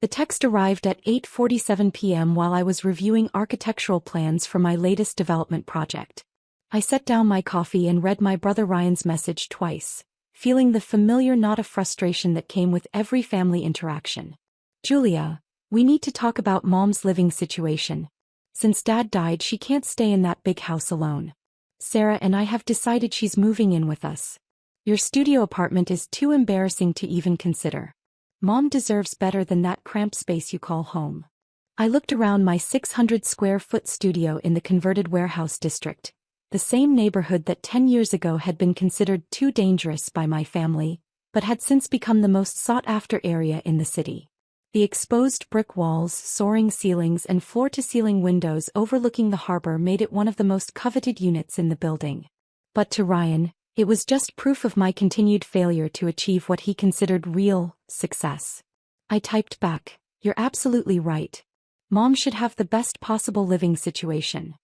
The text arrived at 8:47 p.m. while I was reviewing architectural plans for my latest development project. I set down my coffee and read my brother Ryan's message twice, feeling the familiar knot of frustration that came with every family interaction. Julia, we need to talk about Mom's living situation. Since Dad died, she can't stay in that big house alone. Sarah and I have decided she's moving in with us. Your studio apartment is too embarrassing to even consider. Mom deserves better than that cramped space you call home. I looked around my 600-square-foot studio in the converted warehouse district, the same neighborhood that 10 years ago had been considered too dangerous by my family, but had since become the most sought-after area in the city. The exposed brick walls, soaring ceilings and floor-to-ceiling windows overlooking the harbor made it one of the most coveted units in the building. But to Ryan, it was just proof of my continued failure to achieve what he considered real success. I typed back, "You're absolutely right. Mom should have the best possible living situation."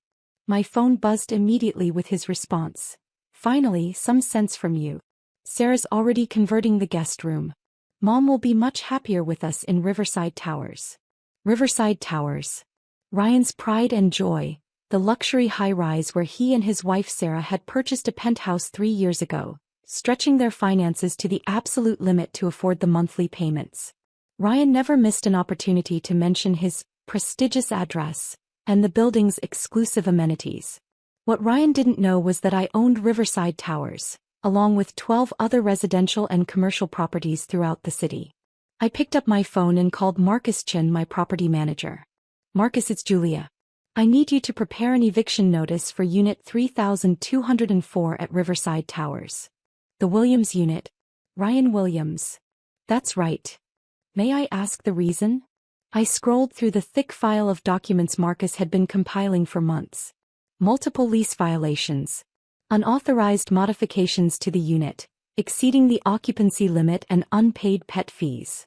My phone buzzed immediately with his response. "Finally, some sense from you. Sarah's already converting the guest room. Mom will be much happier with us in Riverside Towers." Riverside Towers. Ryan's pride and joy, the luxury high-rise where he and his wife Sarah had purchased a penthouse 3 years ago, stretching their finances to the absolute limit to afford the monthly payments. Ryan never missed an opportunity to mention his prestigious address and the building's exclusive amenities. What Ryan didn't know was that I owned Riverside Towers, along with 12 other residential and commercial properties throughout the city. I picked up my phone and called Marcus Chin, my property manager. "Marcus, it's Julia. I need you to prepare an eviction notice for Unit 3204 at Riverside Towers. The Williams unit." Ryan Williams. That's right. May I ask the reason? I scrolled through the thick file of documents Marcus had been compiling for months. Multiple lease violations. Unauthorized modifications to the unit, exceeding the occupancy limit, and unpaid pet fees.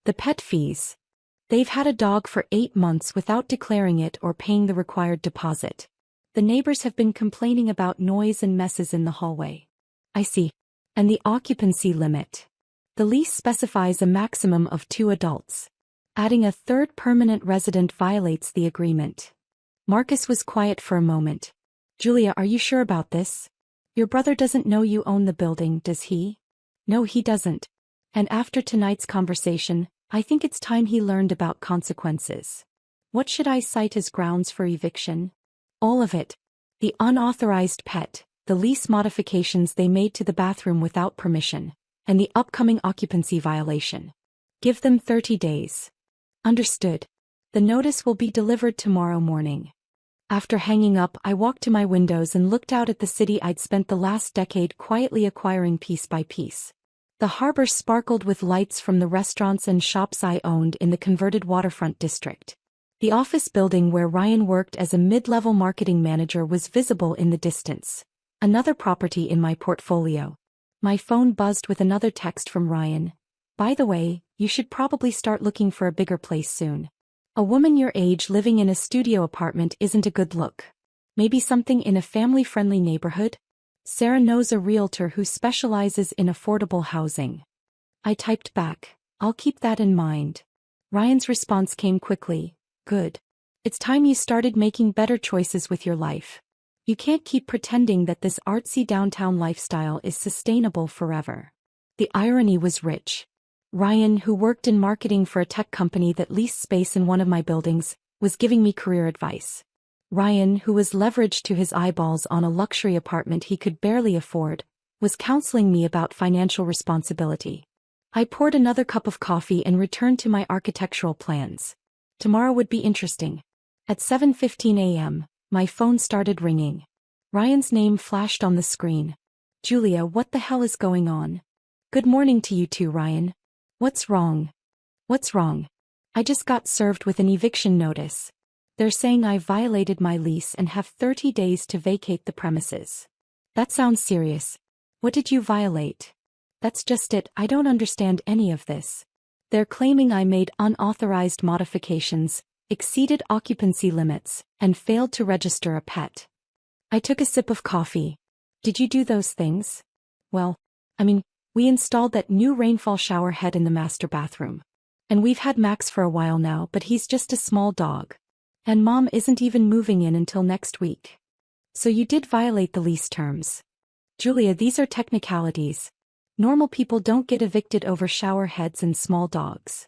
The pet fees. They've had a dog for 8 months without declaring it or paying the required deposit. The neighbors have been complaining about noise and messes in the hallway. I see. And the occupancy limit. The lease specifies a maximum of 2 adults. Adding a third permanent resident violates the agreement. Marcus was quiet for a moment. "Julia, are you sure about this? Your brother doesn't know you own the building, does he?" "No, he doesn't. And after tonight's conversation, I think it's time he learned about consequences." "What should I cite as grounds for eviction?" "All of it. The unauthorized pet, the lease modifications they made to the bathroom without permission, and the upcoming occupancy violation. Give them 30 days. Understood. The notice will be delivered tomorrow morning." After hanging up, I walked to my windows and looked out at the city I'd spent the last decade quietly acquiring piece by piece. The harbor sparkled with lights from the restaurants and shops I owned in the converted waterfront district. The office building where Ryan worked as a mid-level marketing manager was visible in the distance. Another property in my portfolio. My phone buzzed with another text from Ryan. "By the way, you should probably start looking for a bigger place soon. A woman your age living in a studio apartment isn't a good look. Maybe something in a family-friendly neighborhood? Sarah knows a realtor who specializes in affordable housing." I typed back, "I'll keep that in mind." Ryan's response came quickly. "Good. It's time you started making better choices with your life. You can't keep pretending that this artsy downtown lifestyle is sustainable forever." The irony was rich. Ryan, who worked in marketing for a tech company that leased space in one of my buildings, was giving me career advice. Ryan, who was leveraged to his eyeballs on a luxury apartment he could barely afford, was counseling me about financial responsibility. I poured another cup of coffee and returned to my architectural plans. Tomorrow would be interesting. At 7:15 a.m., my phone started ringing. Ryan's name flashed on the screen. "Julia, what the hell is going on?" "Good morning to you too, Ryan. What's wrong?" "What's wrong? I just got served with an eviction notice. They're saying I violated my lease and have 30 days to vacate the premises." "That sounds serious. What did you violate?" "That's just it, I don't understand any of this. They're claiming I made unauthorized modifications, exceeded occupancy limits, and failed to register a pet." I took a sip of coffee. "Did you do those things?" "Well, we installed that new rainfall shower head in the master bathroom. And we've had Max for a while now, but he's just a small dog. And Mom isn't even moving in until next week. So you did violate the lease terms. Julia, these are technicalities. Normal people don't get evicted over shower heads and small dogs.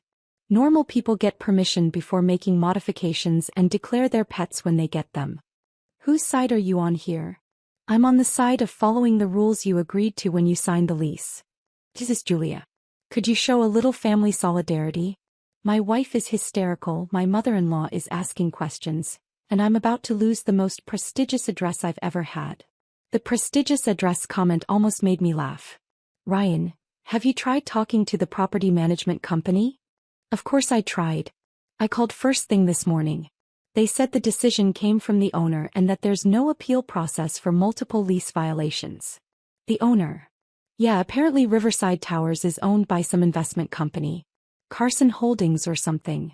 Normal people get permission before making modifications and declare their pets when they get them. Whose side are you on here? I'm on the side of following the rules you agreed to when you signed the lease. This is Julia. Could you show a little family solidarity? My wife is hysterical, my mother-in-law is asking questions, and I'm about to lose the most prestigious address I've ever had. The prestigious address comment almost made me laugh. Ryan, have you tried talking to the property management company? Of course I tried. I called first thing this morning. They said the decision came from the owner and that there's no appeal process for multiple lease violations. The owner? Yeah, apparently Riverside Towers is owned by some investment company. Carson Holdings or something.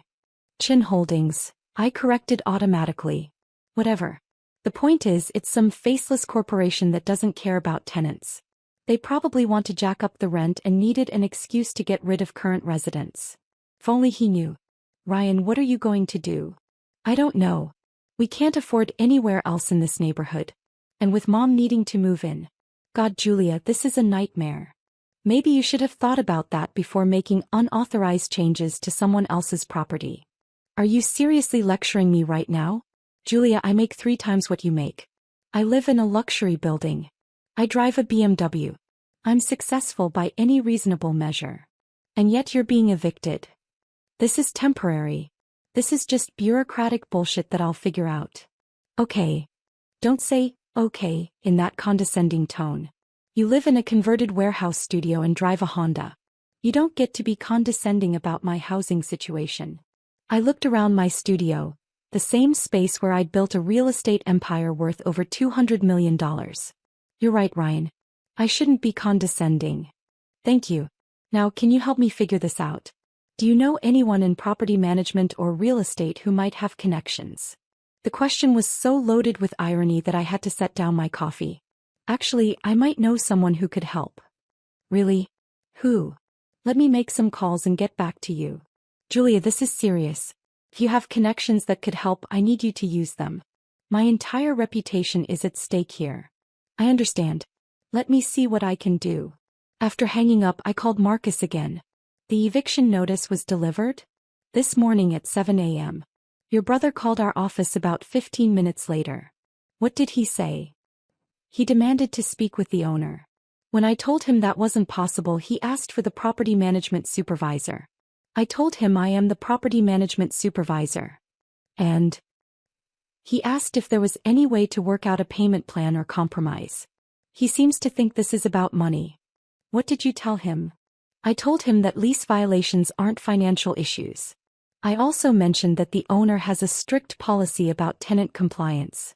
Chin Holdings, I corrected automatically. Whatever. The point is, it's some faceless corporation that doesn't care about tenants. They probably want to jack up the rent and needed an excuse to get rid of current residents. If only he knew. Ryan, what are you going to do? I don't know. We can't afford anywhere else in this neighborhood. And with Mom needing to move in. God, Julia, this is a nightmare. Maybe you should have thought about that before making unauthorized changes to someone else's property. Are you seriously lecturing me right now? Julia, I make 3 times what you make. I live in a luxury building. I drive a BMW. I'm successful by any reasonable measure. And yet you're being evicted. This is temporary. This is just bureaucratic bullshit that I'll figure out. Okay. Don't say, okay, in that condescending tone. You live in a converted warehouse studio and drive a Honda. You don't get to be condescending about my housing situation. I looked around my studio, the same space where I'd built a real estate empire worth over $200 million. You're right, Ryan. I shouldn't be condescending. Thank you. Now, can you help me figure this out? Do you know anyone in property management or real estate who might have connections? The question was so loaded with irony that I had to set down my coffee. Actually, I might know someone who could help. Really? Who? Let me make some calls and get back to you. Julia, this is serious. If you have connections that could help, I need you to use them. My entire reputation is at stake here. I understand. Let me see what I can do. After hanging up, I called Marcus again. The eviction notice was delivered? This morning at 7 a.m. Your brother called our office about 15 minutes later. What did he say? He demanded to speak with the owner. When I told him that wasn't possible, he asked for the property management supervisor. I told him I am the property management supervisor. And he asked if there was any way to work out a payment plan or compromise. He seems to think this is about money. What did you tell him? I told him that lease violations aren't financial issues. I also mentioned that the owner has a strict policy about tenant compliance.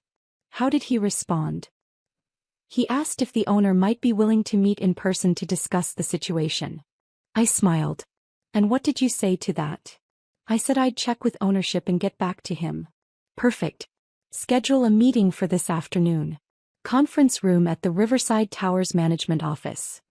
How did he respond? He asked if the owner might be willing to meet in person to discuss the situation. I smiled. And what did you say to that? I said I'd check with ownership and get back to him. Perfect. Schedule a meeting for this afternoon. Conference room at the Riverside Towers Management Office.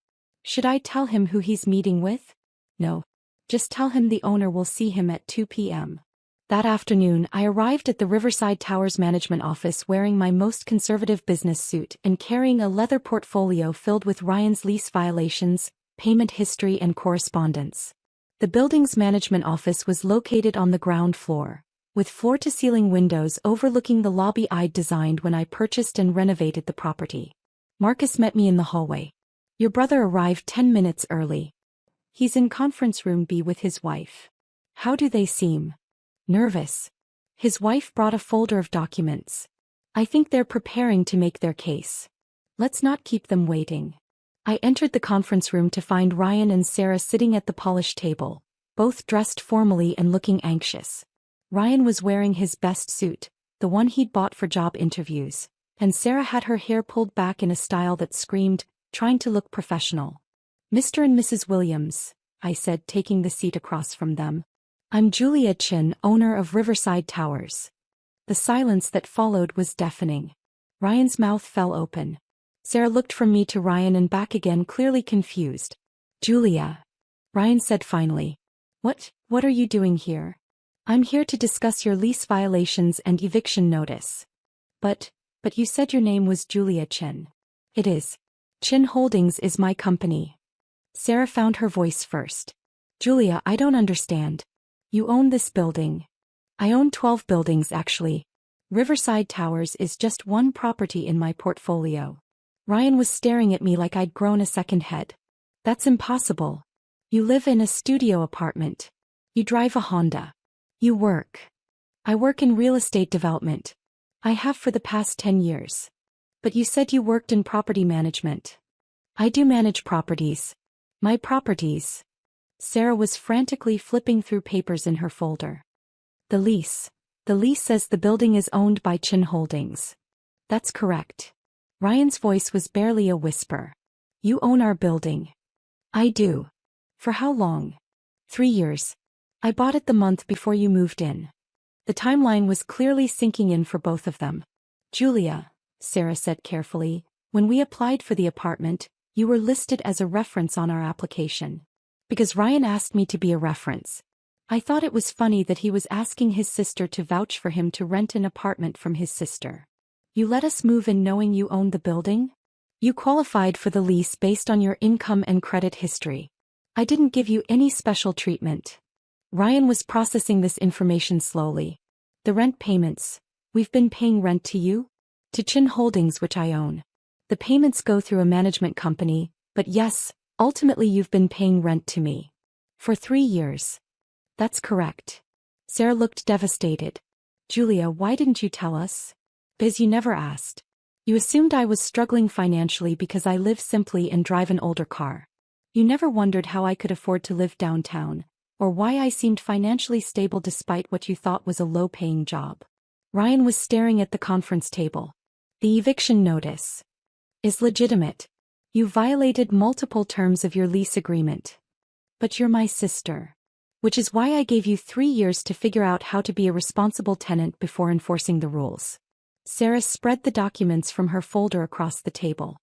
Should I tell him who he's meeting with? No. Just tell him the owner will see him at 2 p.m. That afternoon, I arrived at the Riverside Towers Management Office wearing my most conservative business suit and carrying a leather portfolio filled with Ryan's lease violations, payment history and correspondence. The building's management office was located on the ground floor, with floor-to-ceiling windows overlooking the lobby I'd designed when I purchased and renovated the property. Marcus met me in the hallway. Your brother arrived 10 minutes early. He's in conference room B with his wife. How do they seem? Nervous. His wife brought a folder of documents. I think they're preparing to make their case. Let's not keep them waiting. I entered the conference room to find Ryan and Sarah sitting at the polished table, both dressed formally and looking anxious. Ryan was wearing his best suit, the one he'd bought for job interviews, and Sarah had her hair pulled back in a style that screamed, trying to look professional. Mr. and Mrs. Williams, I said, taking the seat across from them. I'm Julia Chin, owner of Riverside Towers. The silence that followed was deafening. Ryan's mouth fell open. Sarah looked from me to Ryan and back again, clearly confused. Julia, Ryan said finally. What are you doing here? I'm here to discuss your lease violations and eviction notice. But you said your name was Julia Chin. It is. Chin Holdings is my company. Sarah found her voice first. Julia, I don't understand. You own this building. I own 12 buildings actually. Riverside Towers is just one property in my portfolio. Ryan was staring at me like I'd grown a second head. That's impossible. You live in a studio apartment. You drive a Honda. You work. I work in real estate development. I have for the past 10 years. But you said you worked in property management. I do manage properties. My properties. Sarah was frantically flipping through papers in her folder. The lease. The lease says the building is owned by Chin Holdings. That's correct. Ryan's voice was barely a whisper. You own our building. I do. For how long? 3 years. I bought it the month before you moved in. The timeline was clearly sinking in for both of them. Julia, Sarah said carefully, when we applied for the apartment, you were listed as a reference on our application. Because Ryan asked me to be a reference. I thought it was funny that he was asking his sister to vouch for him to rent an apartment from his sister. You let us move in knowing you owned the building? You qualified for the lease based on your income and credit history. I didn't give you any special treatment. Ryan was processing this information slowly. The rent payments. We've been paying rent to you? To Chin Holdings, which I own. The payments go through a management company, but yes, ultimately you've been paying rent to me. For 3 years. That's correct. Sarah looked devastated. Julia, why didn't you tell us? Because you never asked. You assumed I was struggling financially because I live simply and drive an older car. You never wondered how I could afford to live downtown, or why I seemed financially stable despite what you thought was a low-paying job. Ryan was staring at the conference table. The eviction notice is legitimate. You violated multiple terms of your lease agreement. But you're my sister. Which is why I gave you 3 years to figure out how to be a responsible tenant before enforcing the rules. Sarah spread the documents from her folder across the table.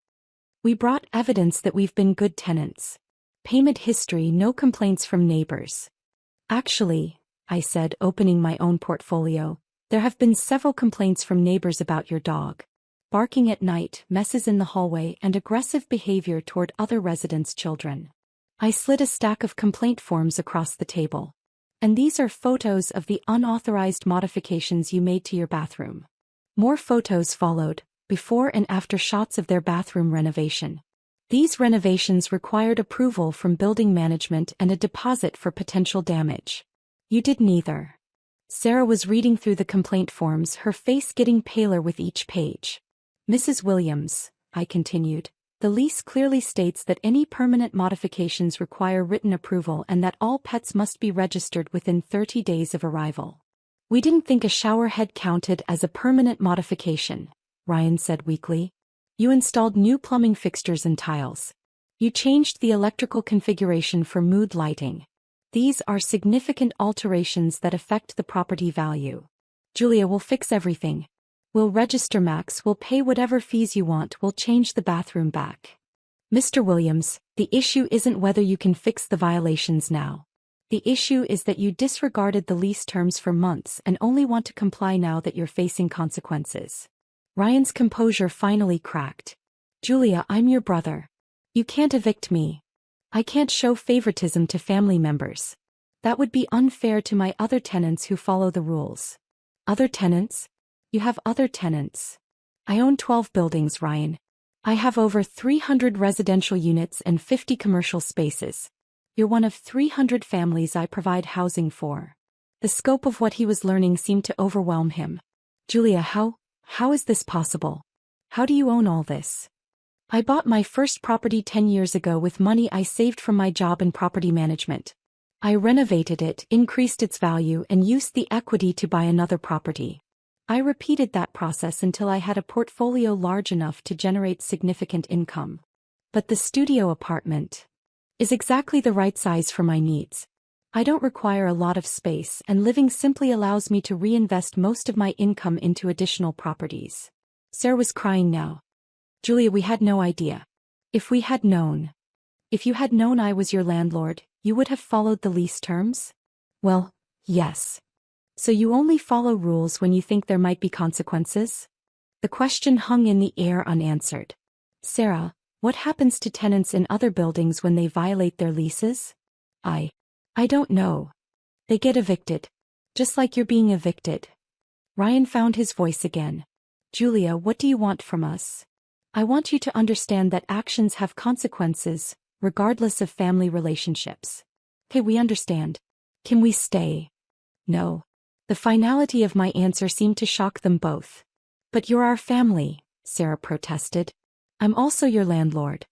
We brought evidence that we've been good tenants. Payment history, no complaints from neighbors. Actually, I said, opening my own portfolio, there have been several complaints from neighbors about your dog. Barking at night, messes in the hallway, and aggressive behavior toward other residents' children. I slid a stack of complaint forms across the table. And these are photos of the unauthorized modifications you made to your bathroom. More photos followed, before and after shots of their bathroom renovation. These renovations required approval from building management and a deposit for potential damage. You did neither. Sarah was reading through the complaint forms, her face getting paler with each page. Mrs. Williams, I continued, the lease clearly states that any permanent modifications require written approval and that all pets must be registered within 30 days of arrival. We didn't think a shower head counted as a permanent modification, Ryan said weakly. You installed new plumbing fixtures and tiles. You changed the electrical configuration for mood lighting. These are significant alterations that affect the property value. Julia will fix everything. We'll register Max, we'll pay whatever fees you want, we'll change the bathroom back. Mr. Williams, the issue isn't whether you can fix the violations now. The issue is that you disregarded the lease terms for months and only want to comply now that you're facing consequences. Ryan's composure finally cracked. Julia, I'm your brother. You can't evict me. I can't show favoritism to family members. That would be unfair to my other tenants who follow the rules. Other tenants? You have other tenants. I own 12 buildings, Ryan. I have over 300 residential units and 50 commercial spaces. You're one of 300 families I provide housing for. The scope of what he was learning seemed to overwhelm him. Julia, how is this possible? How do you own all this? I bought my first property 10 years ago with money I saved from my job in property management. I renovated it, increased its value, and used the equity to buy another property. I repeated that process until I had a portfolio large enough to generate significant income. But the studio apartment is exactly the right size for my needs. I don't require a lot of space, and living simply allows me to reinvest most of my income into additional properties. Sarah was crying now. Julia, we had no idea. If we had known. If you had known I was your landlord, you would have followed the lease terms? Well, yes. So you only follow rules when you think there might be consequences? The question hung in the air unanswered. Sarah, what happens to tenants in other buildings when they violate their leases? I don't know. They get evicted. Just like you're being evicted. Ryan found his voice again. Julia, what do you want from us? I want you to understand that actions have consequences, regardless of family relationships. Okay, we understand. Can we stay? No. The finality of my answer seemed to shock them both. But you're our family, Sarah protested. I'm also your landlord.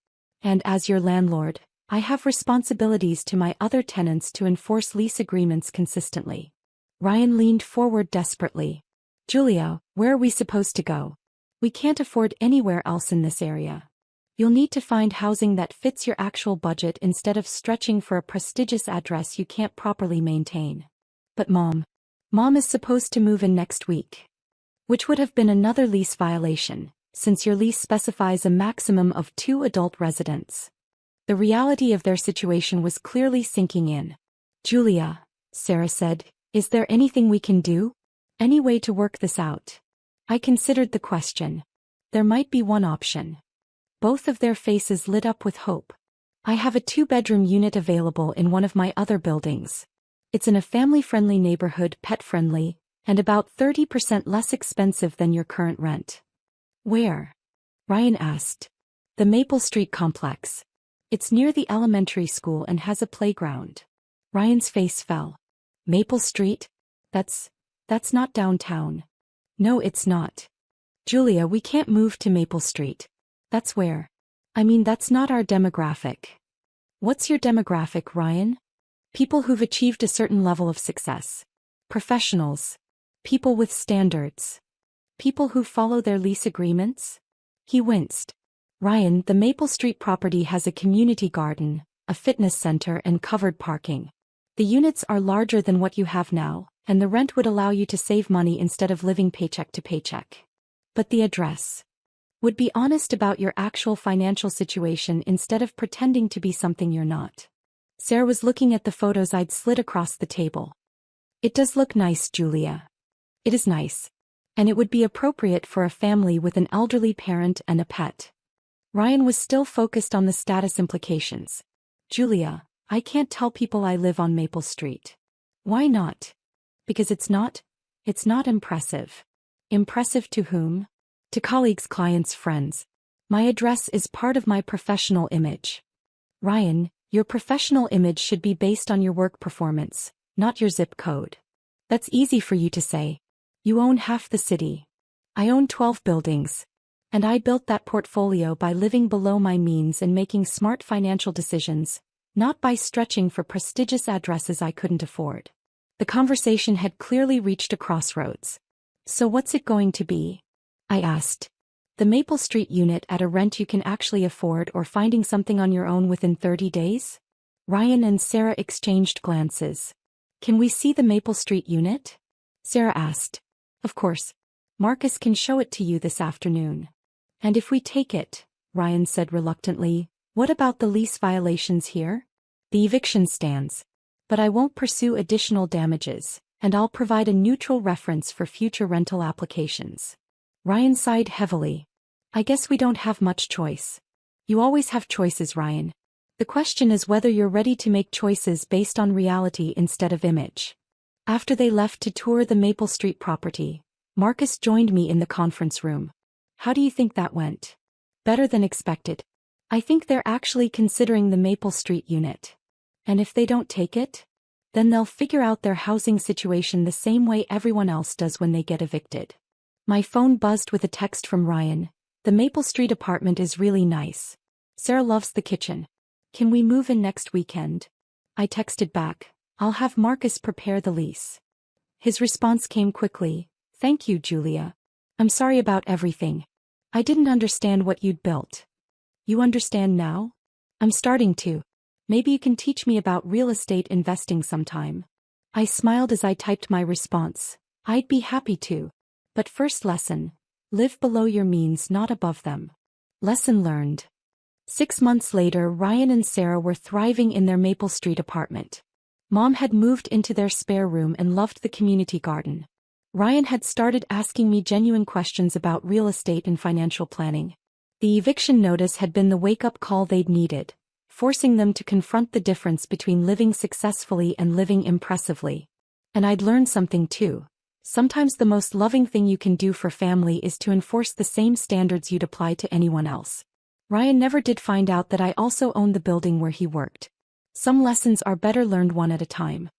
And as your landlord, I have responsibilities to my other tenants to enforce lease agreements consistently. Ryan leaned forward desperately. Julia, where are we supposed to go? We can't afford anywhere else in this area. You'll need to find housing that fits your actual budget instead of stretching for a prestigious address you can't properly maintain. But Mom is supposed to move in next week. Which would have been another lease violation, since your lease specifies a maximum of 2 adult residents. The reality of their situation was clearly sinking in. Julia, Sarah said, is there anything we can do? Any way to work this out? I considered the question. There might be one option. Both of their faces lit up with hope. I have a 2-bedroom unit available in one of my other buildings. It's in a family-friendly neighborhood, pet-friendly, and about 30% less expensive than your current rent. Where? Ryan asked. The Maple Street complex. It's near the elementary school and has a playground. Ryan's face fell. Maple Street? That's not downtown. No, it's not. Julia, we can't move to Maple Street. That's where. That's not our demographic. What's your demographic, Ryan? People who've achieved a certain level of success. Professionals. People with standards. People who follow their lease agreements? He winced. Ryan, the Maple Street property has a community garden, a fitness center and covered parking. The units are larger than what you have now, and the rent would allow you to save money instead of living paycheck to paycheck. But the address. Would be honest about your actual financial situation instead of pretending to be something you're not. Sarah was looking at the photos I'd slid across the table. It does look nice, Julia. It is nice. And it would be appropriate for a family with an elderly parent and a pet. Ryan was still focused on the status implications. Julia, I can't tell people I live on Maple Street. Why not? Because it's not impressive. Impressive to whom? To colleagues, clients, friends. My address is part of my professional image. Ryan, your professional image should be based on your work performance, not your zip code. That's easy for you to say. You own half the city. I own 12 buildings. And I built that portfolio by living below my means and making smart financial decisions, not by stretching for prestigious addresses I couldn't afford. The conversation had clearly reached a crossroads. So what's it going to be? I asked. The Maple Street unit at a rent you can actually afford or finding something on your own within 30 days? Ryan and Sarah exchanged glances. Can we see the Maple Street unit? Sarah asked. Of course. Marcus can show it to you this afternoon. And if we take it, Ryan said reluctantly, what about the lease violations here? The eviction stands. But I won't pursue additional damages, and I'll provide a neutral reference for future rental applications. Ryan sighed heavily. I guess we don't have much choice. You always have choices, Ryan. The question is whether you're ready to make choices based on reality instead of image. After they left to tour the Maple Street property, Marcus joined me in the conference room. How do you think that went? Better than expected. I think they're actually considering the Maple Street unit. And if they don't take it, then they'll figure out their housing situation the same way everyone else does when they get evicted. My phone buzzed with a text from Ryan. The Maple Street apartment is really nice. Sarah loves the kitchen. Can we move in next weekend? I texted back. I'll have Marcus prepare the lease. His response came quickly. Thank you, Julia. I'm sorry about everything. I didn't understand what you'd built. You understand now? I'm starting to. Maybe you can teach me about real estate investing sometime. I smiled as I typed my response. I'd be happy to. But first lesson. Live below your means, not above them. Lesson learned. 6 months later, Ryan and Sarah were thriving in their Maple Street apartment. Mom had moved into their spare room and loved the community garden. Ryan had started asking me genuine questions about real estate and financial planning. The eviction notice had been the wake-up call they'd needed, forcing them to confront the difference between living successfully and living impressively. And I'd learned something too. Sometimes the most loving thing you can do for family is to enforce the same standards you'd apply to anyone else. Ryan never did find out that I also owned the building where he worked. Some lessons are better learned one at a time.